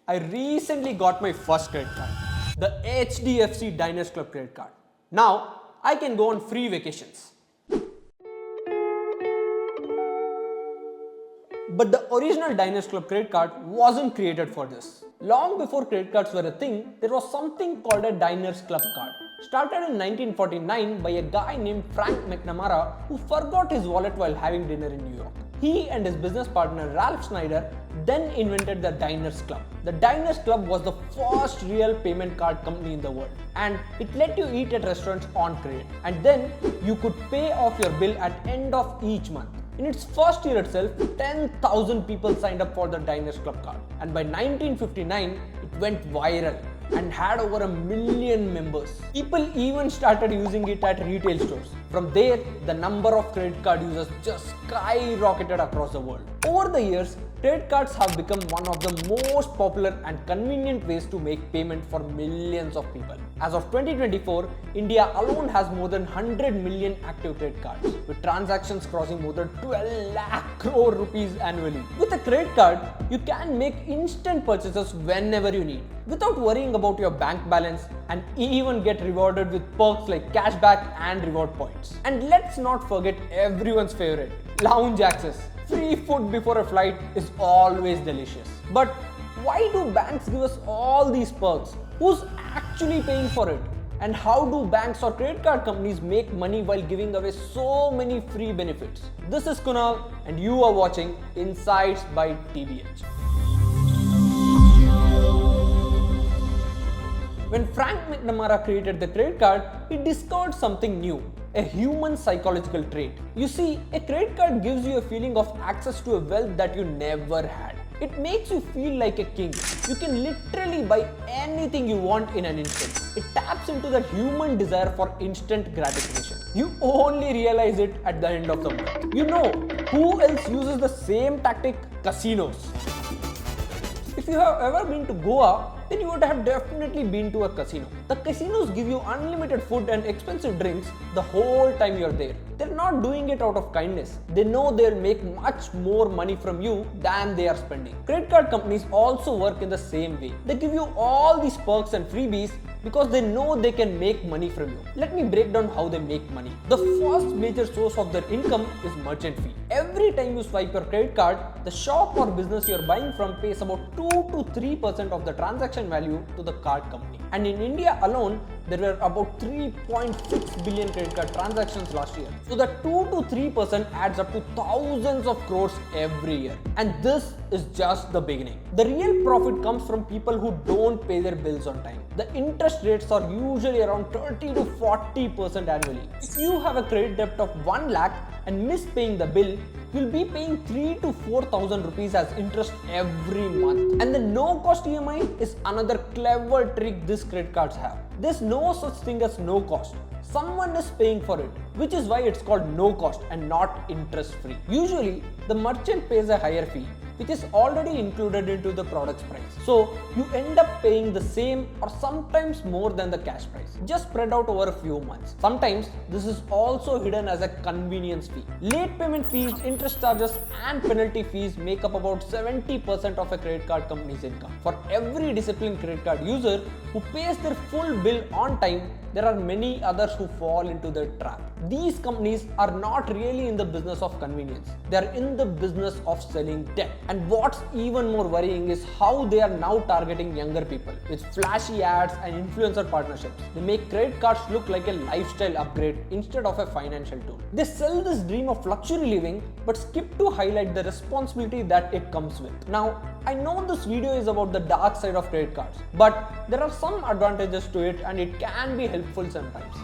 I recently got my first credit card, the HDFC Diners Club credit card. Now, I can go on free vacations. But the original Diners Club credit card wasn't created for this. Long before credit cards were a thing, there was something called a Diners Club card. Started in 1949 by a guy named Frank McNamara who forgot his wallet while having dinner in New York. He and his business partner Ralph Schneider then invented the Diners Club. The Diners Club was the first real payment card company in the world, and it let you eat at restaurants on credit, and then you could pay off your bill at end of each month. In its first year itself, 10,000 people signed up for the Diners Club card, and by 1959, it went viral and had over 1 million members. People even started using it at retail stores. From there, the number of credit card users just skyrocketed across the world. Over the years, credit cards have become one of the most popular and convenient ways to make payment for millions of people. As of 2024, India alone has more than 100 million active credit cards, with transactions crossing more than 12 lakh crore rupees annually. With a credit card, you can make instant purchases whenever you need, without worrying about your bank balance, and even get rewarded with perks like cashback and reward points. And let's not forget everyone's favorite, lounge access. Free food before a flight is always delicious. But why do banks give us all these perks? Who's actually paying for it? And how do banks or credit card companies make money while giving away so many free benefits? This is Kunal and you are watching Insights by TBH. When Frank McNamara created the credit card, he discovered something new, a human psychological trait. You see, a credit card gives you a feeling of access to a wealth that you never had. It makes you feel like a king. You can literally buy anything you want in an instant. It taps into the human desire for instant gratification. You only realize it at the end of the month. You know who else uses the same tactic? Casinos. If you have ever been to Goa, then you would have definitely been to a casino. The casinos give you unlimited food and expensive drinks the whole time you're there. They're not doing it out of kindness. They know they'll make much more money from you than they are spending. Credit card companies also work in the same way. They give you all these perks and freebies because they know they can make money from you. Let me break down how they make money. The first major source of their income is merchant fee. Every time you swipe your credit card, the shop or business you're buying from pays about 2 to 3% of the transaction value to the card company. And in India alone, there were about 3.6 billion credit card transactions last year. So the 2 to 3% adds up to thousands of crores every year. And this is just the beginning. The real profit comes from people who don't pay their bills on time. The interest rates are usually around 30 to 40% annually. If you have a credit debt of 1 lakh and miss paying the bill, you'll be paying 3 to 4,000 rupees as interest every month. And the no-cost EMI is another clever trick these credit cards have. There's no such thing as no cost. Someone is paying for it, which is why it's called no cost and not interest free. Usually, the merchant pays a higher fee, which is already included into the product's price. So you end up paying the same or sometimes more than the cash price, just spread out over a few months. Sometimes this is also hidden as a convenience fee. Late payment fees, interest charges and penalty fees make up about 70% of a credit card company's income. For every disciplined credit card user who pays their full bill on time, there are many others who fall into the trap. These companies are not really in the business of convenience. They are in the business of selling debt. And what's even more worrying is how they are now targeting younger people with flashy ads and influencer partnerships. They make credit cards look like a lifestyle upgrade instead of a financial tool. They sell this dream of luxury living but skip to highlight the responsibility that it comes with. Now, I know this video is about the dark side of credit cards, but there are some advantages to it and it can be helpful sometimes.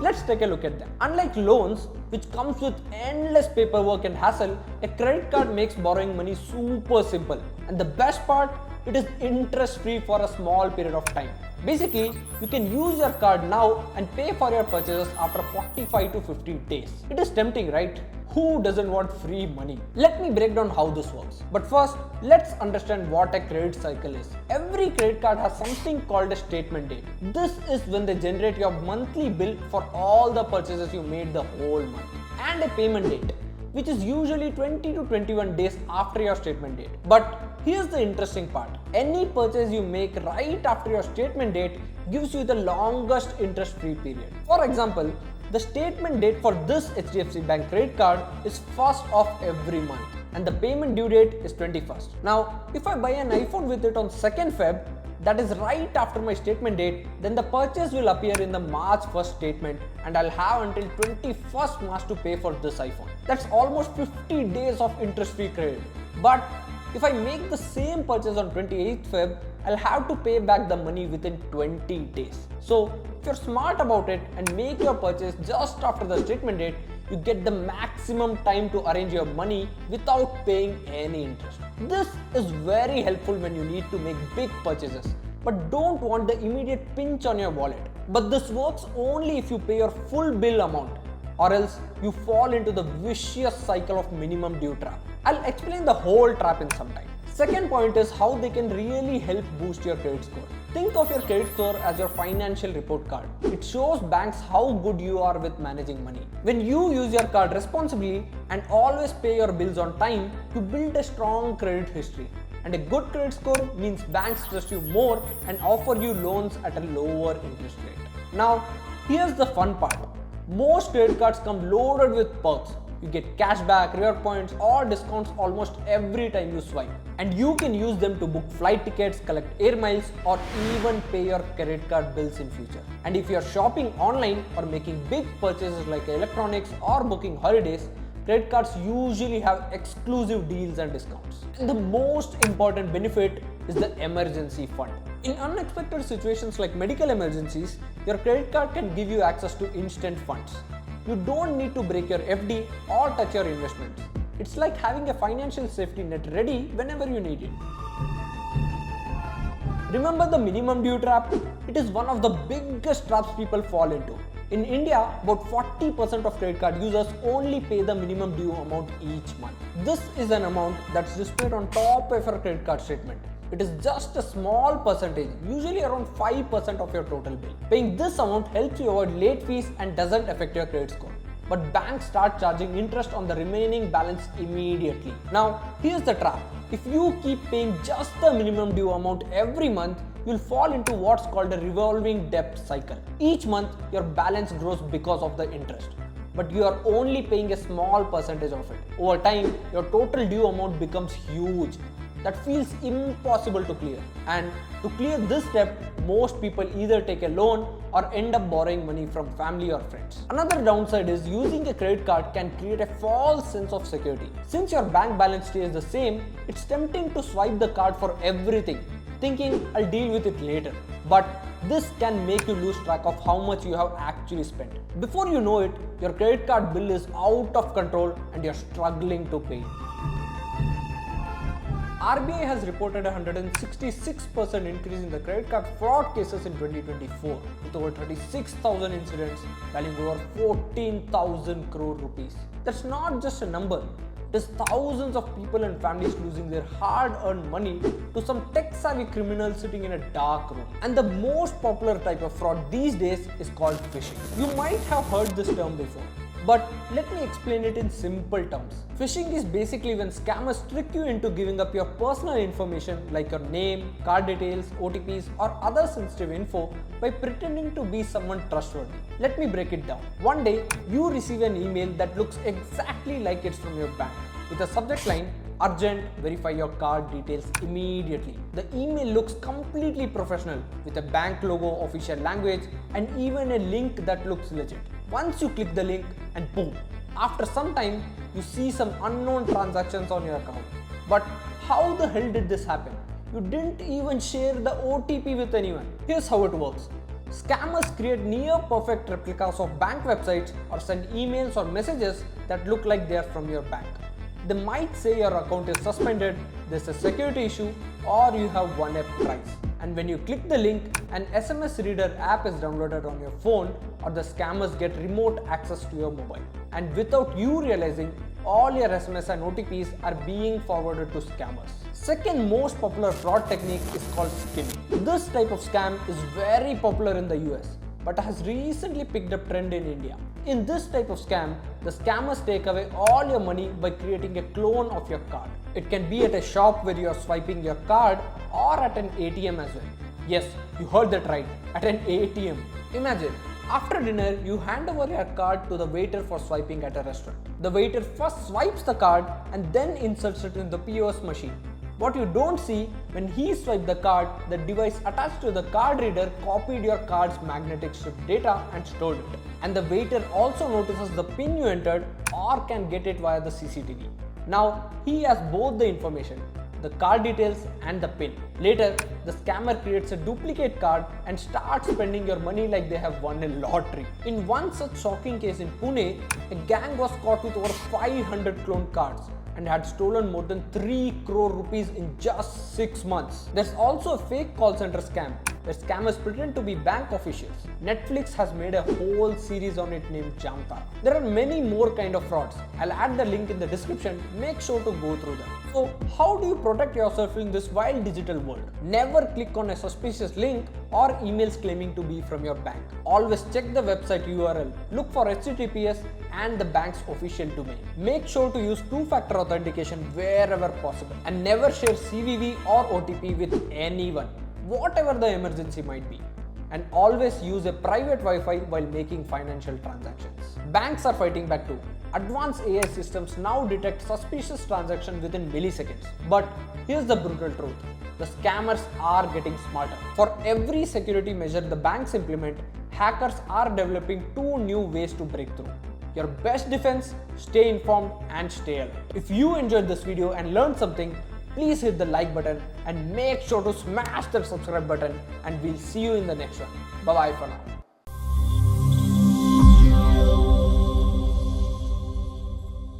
Let's take a look at them. Unlike loans, which comes with endless paperwork and hassle, a credit card makes borrowing money super simple. And the best part, it is interest free for a small period of time. Basically, you can use your card now and pay for your purchases after 45 to 50 days. It is tempting, right? Who doesn't want free money? Let me break down how this works. But first, let's understand what a credit cycle is. Every credit card has something called a statement date. This is when they generate your monthly bill for all the purchases you made the whole month. And a payment date. which is usually 20 to 21 days after your statement date. But here's the interesting part. Any purchase you make right after your statement date gives you the longest interest-free period. For example, the statement date for this HDFC Bank credit card is 1st of every month and the payment due date is 21st. Now, if I buy an iPhone with it on 2nd Feb, that is right after my statement date, then the purchase will appear in the March 1st statement and I'll have until 21st March to pay for this iPhone. That's almost 50 days of interest-free credit. But if I make the same purchase on 28th Feb, I'll have to pay back the money within 20 days. So if you're smart about it and make your purchase just after the statement date, you get the maximum time to arrange your money without paying any interest. This is very helpful when you need to make big purchases but don't want the immediate pinch on your wallet. But this works only if you pay your full bill amount, or else you fall into the vicious cycle of minimum due trap. I'll explain the whole trap in some time. Second point is how they can really help boost your credit score. Think of your credit score as your financial report card. It shows banks how good you are with managing money. When you use your card responsibly and always pay your bills on time, you build a strong credit history. And a good credit score means banks trust you more and offer you loans at a lower interest rate. Now, here's the fun part. Most credit cards come loaded with perks. You get cashback, reward points or discounts almost every time you swipe. And you can use them to book flight tickets, collect air miles or even pay your credit card bills in future. And if you're shopping online or making big purchases like electronics or booking holidays, credit cards usually have exclusive deals and discounts. And the most important benefit is the emergency fund. In unexpected situations like medical emergencies, your credit card can give you access to instant funds. You don't need to break your FD or touch your investments. It's like having a financial safety net ready whenever you need it. Remember the minimum due trap? It is one of the biggest traps people fall into. In India, about 40% of credit card users only pay the minimum due amount each month. This is an amount that's displayed on top of your credit card statement. It is just a small percentage, usually around 5% of your total bill. Paying this amount helps you avoid late fees and doesn't affect your credit score. But banks start charging interest on the remaining balance immediately. Now, here's the trap. If you keep paying just the minimum due amount every month, you'll fall into what's called a revolving debt cycle. Each month, your balance grows because of the interest, but you are only paying a small percentage of it. Over time, your total due amount becomes huge. That feels impossible to clear. And to clear this debt, most people either take a loan or end up borrowing money from family or friends. Another downside is using a credit card can create a false sense of security. Since your bank balance stays the same, it's tempting to swipe the card for everything, thinking I'll deal with it later. But this can make you lose track of how much you have actually spent. Before you know it, your credit card bill is out of control and you're struggling to pay. RBI has reported a 166% increase in the credit card fraud cases in 2024, with over 36,000 incidents valuing over 14,000 crore rupees. That's not just a number. It is thousands of people and families losing their hard-earned money to some tech-savvy criminals sitting in a dark room. And the most popular type of fraud these days is called phishing. You might have heard this term before, but let me explain it in simple terms. Phishing is basically when scammers trick you into giving up your personal information like your name, card details, OTPs or other sensitive info by pretending to be someone trustworthy. Let me break it down. One day, you receive an email that looks exactly like it's from your bank with a subject line, "Urgent, verify your card details immediately." The email looks completely professional with a bank logo, official language and even a link that looks legit. Once you click the link and boom, after some time you see some unknown transactions on your account. But how the hell did this happen? You didn't even share the OTP with anyone. Here's how it works. Scammers create near perfect replicas of bank websites or send emails or messages that look like they are from your bank. They might say your account is suspended, there's a security issue, or you have won a prize. And when you click the link, an SMS reader app is downloaded on your phone or the scammers get remote access to your mobile. And without you realizing, all your SMS and OTPs are being forwarded to scammers. Second most popular fraud technique is called skimming. This type of scam is very popular in the US, but has recently picked up trend in India. In this type of scam, the scammers take away all your money by creating a clone of your card. It can be at a shop where you are swiping your card or at an ATM as well. Yes, you heard that right, at an ATM. Imagine, after dinner, you hand over your card to the waiter for swiping at a restaurant. The waiter first swipes the card and then inserts it in the POS machine. What you don't see, when he swiped the card, the device attached to the card reader copied your card's magnetic strip data and stored it. And the waiter also notices the PIN you entered or can get it via the CCTV. Now, he has both the information, the card details and the PIN. Later, the scammer creates a duplicate card and starts spending your money like they have won a lottery. In one such shocking case in Pune, a gang was caught with over 500 clone cards and had stolen more than 3 crore rupees in just 6 months. There's also a fake call center scam where scammers pretend to be bank officials. Netflix has made a whole series on it named Jamta. There are many more kind of frauds. I'll add the link in the description. Make sure to go through them. So, how do you protect yourself in this wild digital world? Never click on a suspicious link or emails claiming to be from your bank. Always check the website URL. Look for HTTPS and the bank's official domain. Make sure to use two-factor authentication wherever possible and never share CVV or OTP with anyone, whatever the emergency might be. And always use a private Wi-Fi while making financial transactions. Banks are fighting back too. Advanced AI systems now detect suspicious transactions within milliseconds. But here's the brutal truth. The scammers are getting smarter. For every security measure the banks implement, hackers are developing 2 new ways to break through. Your best defense, stay informed and stay alert. If you enjoyed this video and learned something, please hit the like button and make sure to smash that subscribe button, and we'll see you in the next one. Bye bye for now.